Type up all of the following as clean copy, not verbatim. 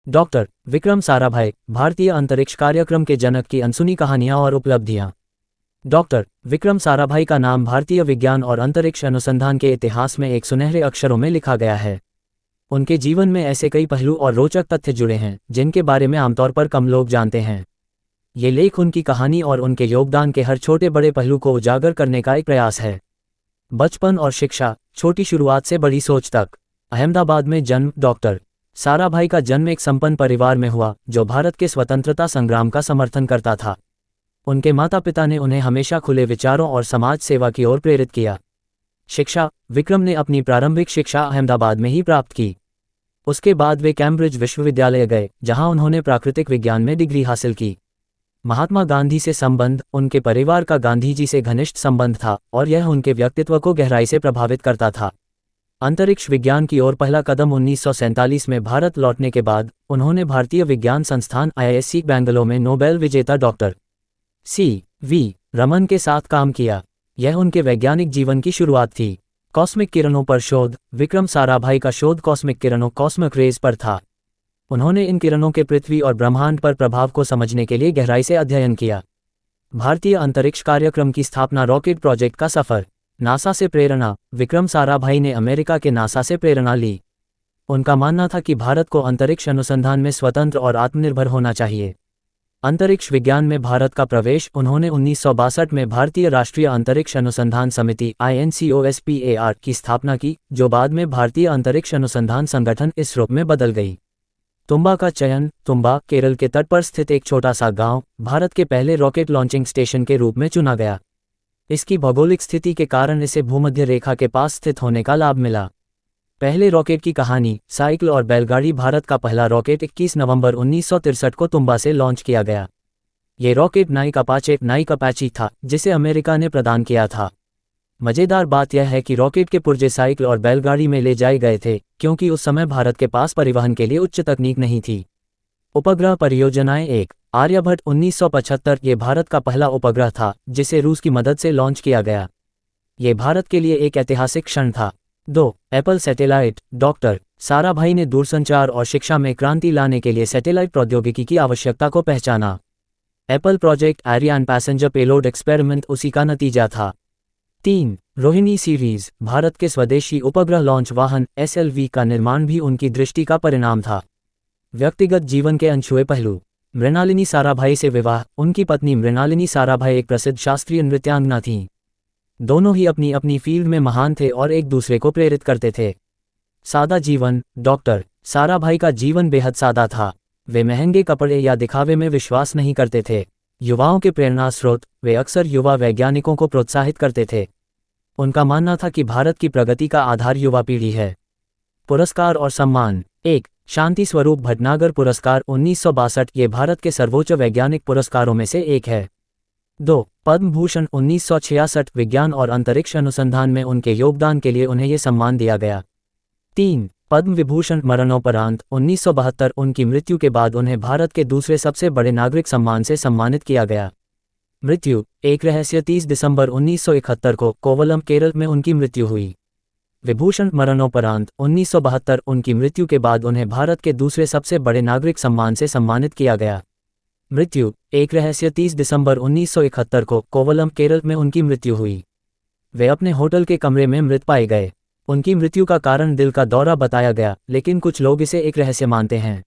Doctor Vikram Sarabhai, भारतीय अंतरिक्ष कार्यक्रम के जनक की अनसुनी कहानियां और उपलब्धियां। डॉक्टर विक्रम साराभाई का नाम भारतीय विज्ञान और अंतरिक्ष अनुसंधान के इतिहास में एक सुनहरे अक्षरों में लिखा गया है। उनके जीवन में ऐसे कई पहलू और रोचक तथ्य जुड़े हैं जिनके बारे में आमतौर पर कम लोग जानते हैं। ये लेख उनकी कहानी और उनके योगदान के हर छोटे बड़े पहलू को उजागर करने का एक प्रयास है। बचपन और शिक्षा, छोटी शुरुआत से बड़ी सोच तक। अहमदाबाद में जन्म। डॉक्टर साराभाई का जन्म एक संपन्न परिवार में हुआ जो भारत के स्वतंत्रता संग्राम का समर्थन करता था। उनके माता पिता ने उन्हें हमेशा खुले विचारों और समाज सेवा की ओर प्रेरित किया। शिक्षा। विक्रम ने अपनी प्रारंभिक शिक्षा अहमदाबाद में ही प्राप्त की। उसके बाद वे कैम्ब्रिज विश्वविद्यालय गए, जहां उन्होंने प्राकृतिक विज्ञान में डिग्री हासिल की। महात्मा गांधी से संबंध। उनके परिवार का गांधी जी से घनिष्ठ संबंध था और यह उनके व्यक्तित्व को गहराई से प्रभावित करता था। अंतरिक्ष विज्ञान की ओर पहला कदम 1947 में भारत लौटने के बाद उन्होंने भारतीय विज्ञान संस्थान IISc बेंगलुरु में नोबेल विजेता डॉक्टर C.V. रमन के साथ काम किया। यह उनके वैज्ञानिक जीवन की शुरुआत थी। कॉस्मिक किरणों पर शोध। विक्रम साराभाई का शोध कॉस्मिक किरणों कॉस्मिक रेज पर था। उन्होंने इन किरणों के पृथ्वी और ब्रह्मांड पर प्रभाव को समझने के लिए गहराई से अध्ययन किया। भारतीय अंतरिक्ष कार्यक्रम की स्थापना। रॉकेट प्रोजेक्ट का सफर। नासा से प्रेरणा। विक्रम साराभाई ने अमेरिका के नासा से प्रेरणा ली। उनका मानना था कि भारत को अंतरिक्ष अनुसंधान में स्वतंत्र और आत्मनिर्भर होना चाहिए। अंतरिक्ष विज्ञान में भारत का प्रवेश। उन्होंने 1962 में भारतीय राष्ट्रीय अंतरिक्ष अनुसंधान समिति INCOSPAR की स्थापना की, जो बाद में भारतीय अंतरिक्ष अनुसंधान संगठन ISRO में बदल गई। तुम्बा का चयन। तुम्बा, केरल के तट पर स्थित एक छोटा सा गांव, भारत के पहले रॉकेट लॉन्चिंग स्टेशन के रूप में चुना गया। इसकी भौगोलिक स्थिति के कारण इसे भूमध्य रेखा के पास स्थित होने का लाभ मिला। पहले रॉकेट की कहानी। साइकिल और बैलगाड़ी। भारत का पहला रॉकेट 21 नवंबर 1963 को तुम्बा से लॉन्च किया गया। ये रॉकेट नाइक अपाचे था, जिसे अमेरिका ने प्रदान किया था। मजेदार बात यह है कि रॉकेट के पुर्जे साइकिल और बैलगाड़ी में ले जाए गए थे, क्योंकि उस समय भारत के पास परिवहन के लिए उच्च तकनीक नहीं थी। उपग्रह परियोजनाएं। 1. आर्यभट्ट 1975। ये भारत का पहला उपग्रह था जिसे रूस की मदद से लॉन्च किया गया। ये भारत के लिए एक ऐतिहासिक क्षण था। 2. Apple satellite. डॉक्टर साराभाई ने दूरसंचार और शिक्षा में क्रांति लाने के लिए सैटेलाइट प्रौद्योगिकी की आवश्यकता को पहचाना। APPLE project Ariane passenger payload experiment उसी का नतीजा था। 3. रोहिणी सीरीज। भारत के स्वदेशी उपग्रह लॉन्च वाहन SLV का निर्माण भी उनकी दृष्टि का परिणाम था। व्यक्तिगत जीवन के अनछुए पहलू। मृणालिनी साराभाई से विवाह। उनकी पत्नी मृणालिनी साराभाई एक प्रसिद्ध शास्त्रीय नृत्यांगना थीं। दोनों ही अपनी अपनी फील्ड में महान थे और एक दूसरे को प्रेरित करते थे। सादा जीवन। डॉक्टर साराभाई का जीवन बेहद सादा था। वे महंगे कपड़े या दिखावे में विश्वास नहीं करते थे। युवाओं के प्रेरणा स्रोत। वे अक्सर युवा वैज्ञानिकों को प्रोत्साहित करते थे। उनका मानना था कि भारत की प्रगति का आधार युवा पीढ़ी है। पुरस्कार और सम्मान। 1. शांति स्वरूप भटनागर पुरस्कार 1962। ये भारत के सर्वोच्च वैज्ञानिक पुरस्कारों में से एक है। 2. पद्म भूषण 1966। विज्ञान और अंतरिक्ष अनुसंधान में उनके योगदान के लिए उन्हें ये सम्मान दिया गया। 3. पद्म विभूषण मरणोपरांत 1972। उनकी मृत्यु के बाद उन्हें भारत के दूसरे सबसे बड़े नागरिक सम्मान से सम्मानित किया गया। मृत्यु। एक रहस्य। 30 दिसंबर 1971 को कोवलम, केरल में उनकी मृत्यु हुई। विभूषण मरणोपरांत 1972। उनकी मृत्यु के बाद उन्हें भारत के दूसरे सबसे बड़े नागरिक सम्मान से सम्मानित किया गया। मृत्यु। एक रहस्य। 30 दिसंबर 1971 को कोवलम, केरल में उनकी मृत्यु हुई। वे अपने होटल के कमरे में मृत पाए गए। उनकी मृत्यु का कारण दिल का दौरा बताया गया, लेकिन कुछ लोग इसे एक रहस्य मानते हैं।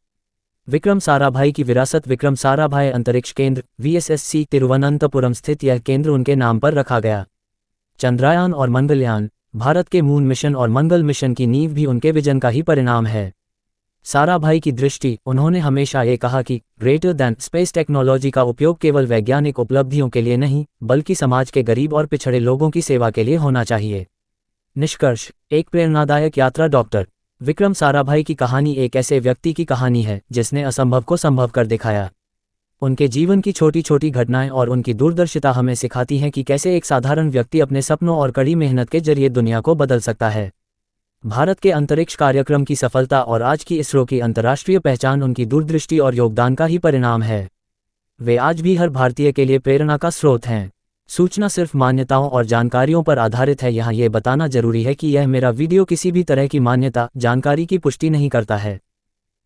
विक्रम साराभाई की विरासत। विक्रम साराभाई अंतरिक्ष केंद्र VSSC तिरुवनंतपुरम स्थित यह केंद्र उनके नाम पर रखा गया। चंद्रयान और मंगलयान। भारत के मून मिशन और मंगल मिशन की नींव भी उनके विजन का ही परिणाम है। साराभाई की दृष्टि। उन्होंने हमेशा ये कहा कि ग्रेटर दैन स्पेस टेक्नोलॉजी का उपयोग केवल वैज्ञानिक उपलब्धियों के लिए नहीं, बल्कि समाज के गरीब और पिछड़े लोगों की सेवा के लिए होना चाहिए। निष्कर्ष। एक प्रेरणादायक यात्रा। डॉक्टर विक्रम साराभाई की कहानी एक ऐसे व्यक्ति की कहानी है जिसने असंभव को संभव कर दिखाया। उनके जीवन की छोटी छोटी घटनाएं और उनकी दूरदर्शिता हमें सिखाती हैं कि कैसे एक साधारण व्यक्ति अपने सपनों और कड़ी मेहनत के जरिए दुनिया को बदल सकता है। भारत के अंतरिक्ष कार्यक्रम की सफलता और आज की ISRO की अंतर्राष्ट्रीय पहचान उनकी दूरदृष्टि और योगदान का ही परिणाम है। वे आज भी हर भारतीय के लिए प्रेरणा का स्रोत हैं। सूचना सिर्फ मान्यताओं और जानकारियों पर आधारित है। यहाँ ये बताना जरूरी है कि यह मेरा वीडियो किसी भी तरह की मान्यता, जानकारी की पुष्टि नहीं करता है।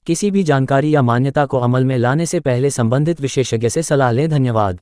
किसी भी जानकारी या मान्यता को अमल में लाने से पहले संबंधित विशेषज्ञ से सलाह लें। धन्यवाद।